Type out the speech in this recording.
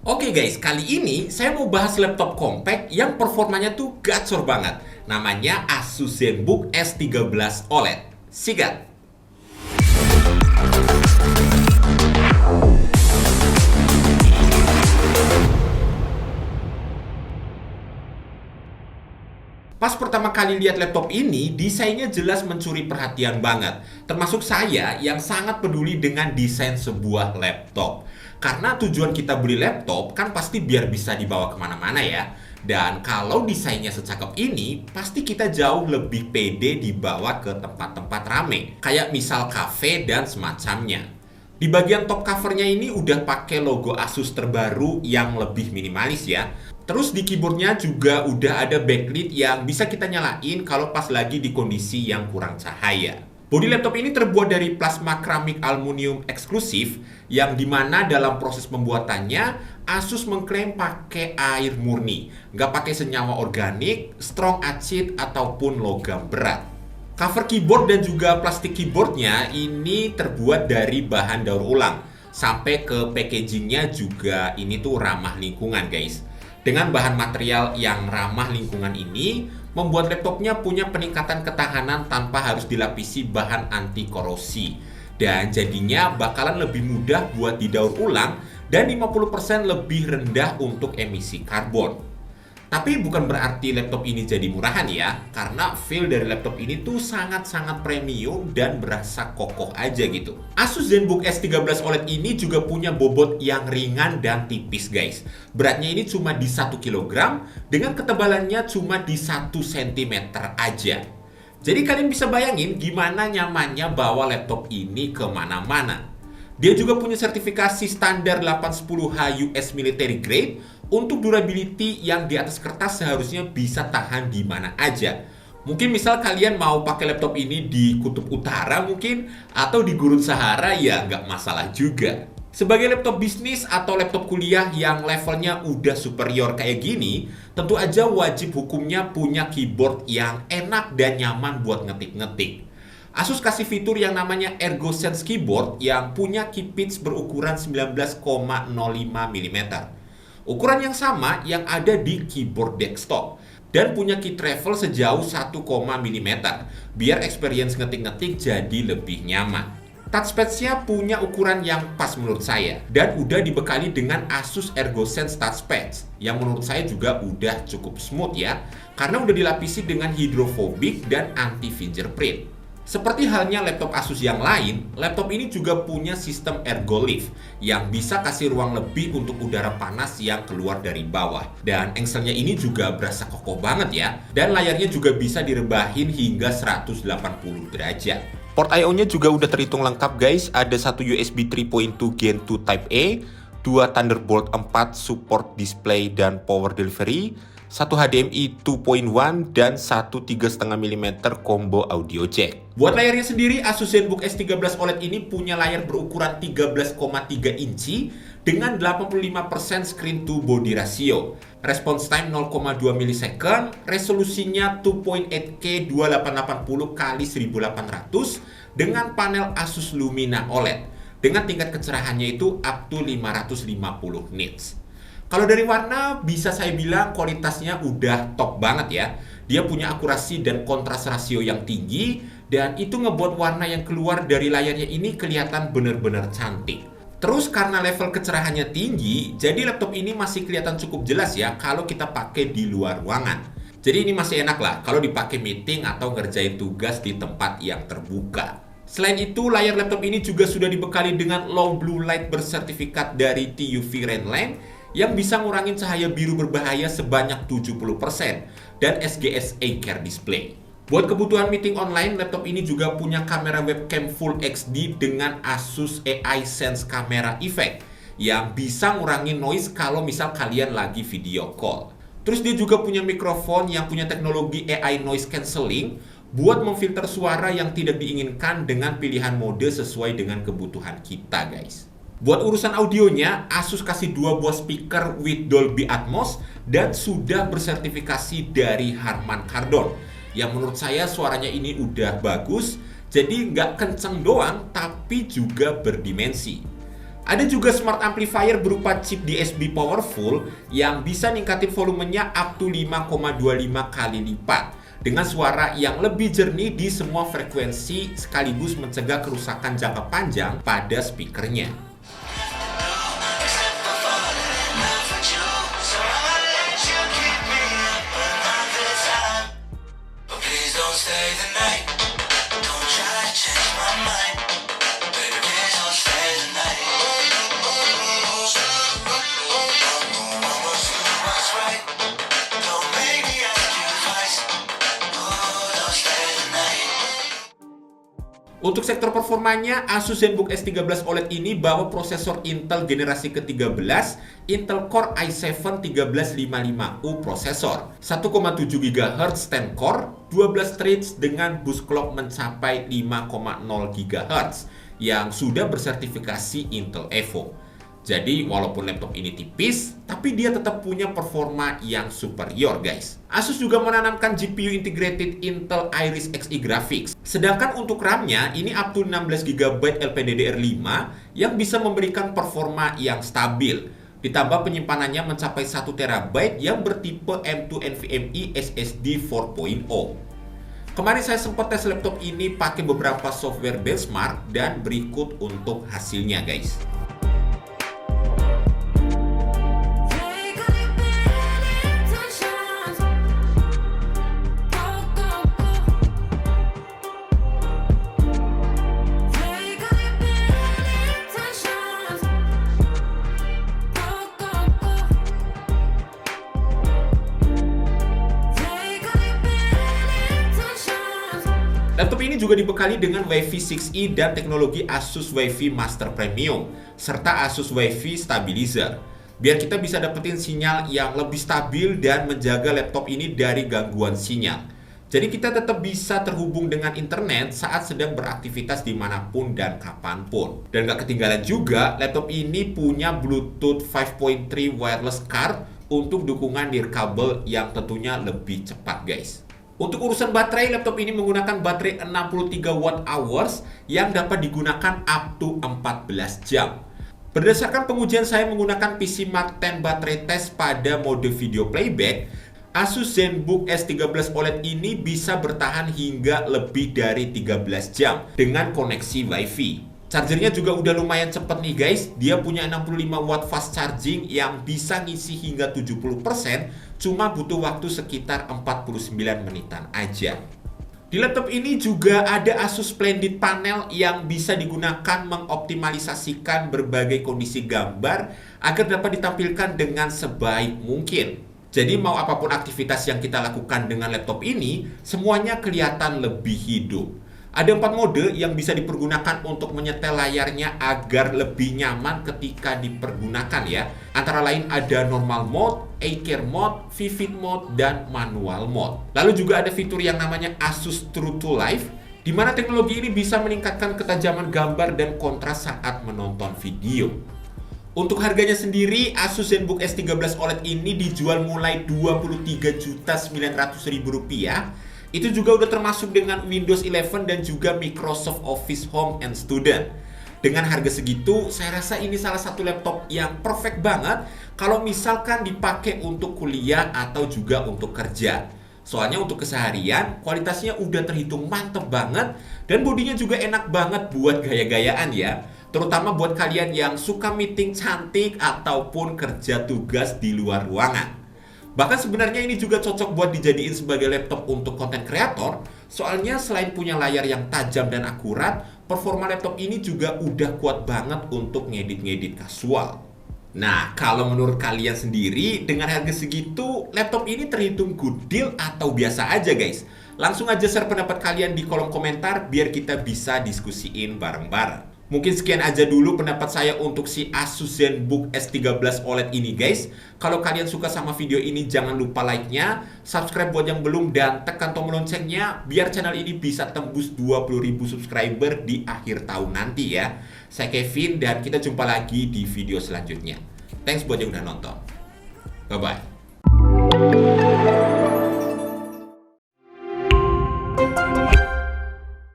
Oke guys, kali ini saya mau bahas laptop compact yang performanya tuh gacor banget. Namanya Asus ZenBook S13 OLED. Sikat! Pas pertama kali lihat laptop ini, desainnya jelas mencuri perhatian banget. Termasuk saya yang sangat peduli dengan desain sebuah laptop. Karena tujuan kita beli laptop kan pasti biar bisa dibawa kemana-mana ya. Dan kalau desainnya secakep ini, pasti kita jauh lebih pede dibawa ke tempat-tempat rame. Kayak misal kafe dan semacamnya. Di bagian top covernya ini udah pakai logo Asus terbaru yang lebih minimalis ya. Terus di keyboardnya juga udah ada backlit yang bisa kita nyalain kalau pas lagi di kondisi yang kurang cahaya. Bodi laptop ini terbuat dari plasma keramik aluminium eksklusif yang dimana dalam proses pembuatannya Asus mengklaim pakai air murni, nggak pakai senyawa organik, strong acid ataupun logam berat. Cover keyboard dan juga plastik keyboardnya ini terbuat dari bahan daur ulang. Sampai ke packagingnya juga ini tuh ramah lingkungan guys. Dengan bahan material yang ramah lingkungan ini, membuat laptopnya punya peningkatan ketahanan tanpa harus dilapisi bahan anti korosi. Dan jadinya bakalan lebih mudah buat didaur ulang dan 50% lebih rendah untuk emisi karbon. Tapi bukan berarti laptop ini jadi murahan ya, karena feel dari laptop ini tuh sangat-sangat premium dan berasa kokoh aja gitu. Asus ZenBook S13 OLED ini juga punya bobot yang ringan dan tipis guys. Beratnya ini cuma di 1 kg, dengan ketebalannya cuma di 1 cm aja. Jadi kalian bisa bayangin gimana nyamannya bawa laptop ini kemana-mana. Dia juga punya sertifikasi standar 810H US Military Grade untuk durability yang di atas kertas seharusnya bisa tahan di mana aja. Mungkin misal kalian mau pakai laptop ini di kutub utara mungkin, atau di gurun Sahara ya nggak masalah juga. Sebagai laptop bisnis atau laptop kuliah yang levelnya udah superior kayak gini, tentu aja wajib hukumnya punya keyboard yang enak dan nyaman buat ngetik-ngetik. Asus kasih fitur yang namanya ErgoSense Keyboard yang punya key pitch berukuran 19,05 mm. Ukuran yang sama yang ada di keyboard desktop. Dan punya key travel sejauh 1, mm biar experience ngetik-ngetik jadi lebih nyaman. Touchpad-nya punya ukuran yang pas menurut saya dan udah dibekali dengan Asus ErgoSense Touchpad yang menurut saya juga udah cukup smooth ya, karena udah dilapisi dengan hidrofobik dan anti fingerprint. Seperti halnya laptop Asus yang lain, laptop ini juga punya sistem ErgoLift yang bisa kasih ruang lebih untuk udara panas yang keluar dari bawah. Dan engselnya ini juga berasa kokoh banget ya. Dan layarnya juga bisa direbahin hingga 180 derajat. Port I/O-nya juga udah terhitung lengkap guys. Ada satu USB 3.2 Gen 2 Type A, 2 Thunderbolt 4 support display dan power delivery, satu HDMI 2.1 dan satu 3,5 mm combo audio jack. Buat layarnya sendiri, Asus ZenBook S13 OLED ini punya layar berukuran 13,3 inci dengan 85% screen to body ratio. Response time 0,2 millisecond, resolusinya 2.8K 2880 x 1800 dengan panel Asus Lumina OLED dengan tingkat kecerahannya itu up to 550 nits. Kalau dari warna, bisa saya bilang kualitasnya udah top banget ya. Dia punya akurasi dan kontras rasio yang tinggi, dan itu ngebuat warna yang keluar dari layarnya ini kelihatan bener-bener cantik. Terus karena level kecerahannya tinggi, jadi laptop ini masih kelihatan cukup jelas ya kalau kita pakai di luar ruangan. Jadi ini masih enak lah kalau dipakai meeting atau ngerjain tugas di tempat yang terbuka. Selain itu, layar laptop ini juga sudah dibekali dengan low blue light bersertifikat dari TUV Rainland yang bisa ngurangin cahaya biru berbahaya sebanyak 70% dan SGS A-Care display. Buat kebutuhan meeting online, laptop ini juga punya kamera webcam Full HD dengan Asus AI Sense Camera Effect yang bisa ngurangin noise kalau misal kalian lagi video call. Terus dia juga punya mikrofon yang punya teknologi AI noise cancelling buat memfilter suara yang tidak diinginkan dengan pilihan mode sesuai dengan kebutuhan kita guys. Buat urusan audionya, Asus kasih 2 buah speaker with Dolby Atmos dan sudah bersertifikasi dari Harman Kardon. Yang menurut saya suaranya ini udah bagus, jadi nggak kenceng doang, tapi juga berdimensi. Ada juga smart amplifier berupa chip DSP powerful yang bisa ningkatin volumenya up to 5,25 kali lipat dengan suara yang lebih jernih di semua frekuensi sekaligus mencegah kerusakan jangka panjang pada speakernya. Untuk sektor performanya, Asus ZenBook S13 OLED ini bawa prosesor Intel generasi ke-13 Intel Core i7-1355U prosesor 1,7 GHz 10 core, 12 threads dengan boost clock mencapai 5,0 GHz yang sudah bersertifikasi Intel Evo. Jadi walaupun laptop ini tipis, tapi dia tetap punya performa yang superior guys. Asus juga menanamkan GPU integrated Intel Iris Xe graphics. Sedangkan untuk RAM-nya ini up to 16GB LPDDR5 yang bisa memberikan performa yang stabil. Ditambah penyimpanannya mencapai 1TB yang bertipe M2 NVMe SSD 4.0. Kemarin saya sempat tes laptop ini pakai beberapa software benchmark dan berikut untuk hasilnya guys. Laptop ini juga dibekali dengan Wi-Fi 6E dan teknologi Asus Wi-Fi Master Premium, serta Asus Wi-Fi Stabilizer. Biar kita bisa dapetin sinyal yang lebih stabil dan menjaga laptop ini dari gangguan sinyal. Jadi kita tetap bisa terhubung dengan internet saat sedang beraktivitas dimanapun dan kapanpun. Dan gak ketinggalan juga, laptop ini punya Bluetooth 5.3 wireless card untuk dukungan nirkabel yang tentunya lebih cepat guys. Untuk urusan baterai, laptop ini menggunakan baterai 63 Wh yang dapat digunakan up to 14 jam. Berdasarkan pengujian saya menggunakan PC Mark 10 baterai test pada mode video playback, Asus ZenBook S13 OLED ini bisa bertahan hingga lebih dari 13 jam dengan koneksi Wi-Fi. Chargernya juga udah lumayan cepet nih guys. Dia punya 65 watt fast charging yang bisa ngisi hingga 70%, cuma butuh waktu sekitar 49 menitan aja. Di laptop ini juga ada Asus Splendid Panel yang bisa digunakan mengoptimalisasikan berbagai kondisi gambar agar dapat ditampilkan dengan sebaik mungkin. Jadi mau apapun aktivitas yang kita lakukan dengan laptop ini, semuanya kelihatan lebih hidup. Ada 4 mode yang bisa dipergunakan untuk menyetel layarnya agar lebih nyaman ketika dipergunakan ya. Antara lain ada normal mode, 8K mode, vivid mode, dan manual mode. Lalu juga ada fitur yang namanya Asus True to Life, di mana teknologi ini bisa meningkatkan ketajaman gambar dan kontras saat menonton video. Untuk harganya sendiri, Asus ZenBook S13 OLED ini dijual mulai Rp23.900.000. Itu juga udah termasuk dengan Windows 11 dan juga Microsoft Office Home and Student. Dengan harga segitu, saya rasa ini salah satu laptop yang perfect banget kalau misalkan dipakai untuk kuliah atau juga untuk kerja. Soalnya untuk keseharian, kualitasnya udah terhitung mantep banget dan bodinya juga enak banget buat gaya-gayaan ya. Terutama buat kalian yang suka meeting cantik ataupun kerja tugas di luar ruangan. Bahkan sebenarnya ini juga cocok buat dijadiin sebagai laptop untuk konten kreator. Soalnya selain punya layar yang tajam dan akurat, performa laptop ini juga udah kuat banget untuk ngedit-ngedit kasual. Nah, kalau menurut kalian sendiri, dengan harga segitu, laptop ini terhitung good deal atau biasa aja guys? Langsung aja share pendapat kalian di kolom komentar biar kita bisa diskusiin bareng-bareng. Mungkin sekian aja dulu pendapat saya untuk si Asus ZenBook S13 OLED ini guys. Kalau kalian suka sama video ini jangan lupa like-nya, subscribe buat yang belum, dan tekan tombol loncengnya biar channel ini bisa tembus 20.000 subscriber di akhir tahun nanti ya. Saya Kevin dan kita jumpa lagi di video selanjutnya. Thanks buat yang udah nonton. Bye-bye.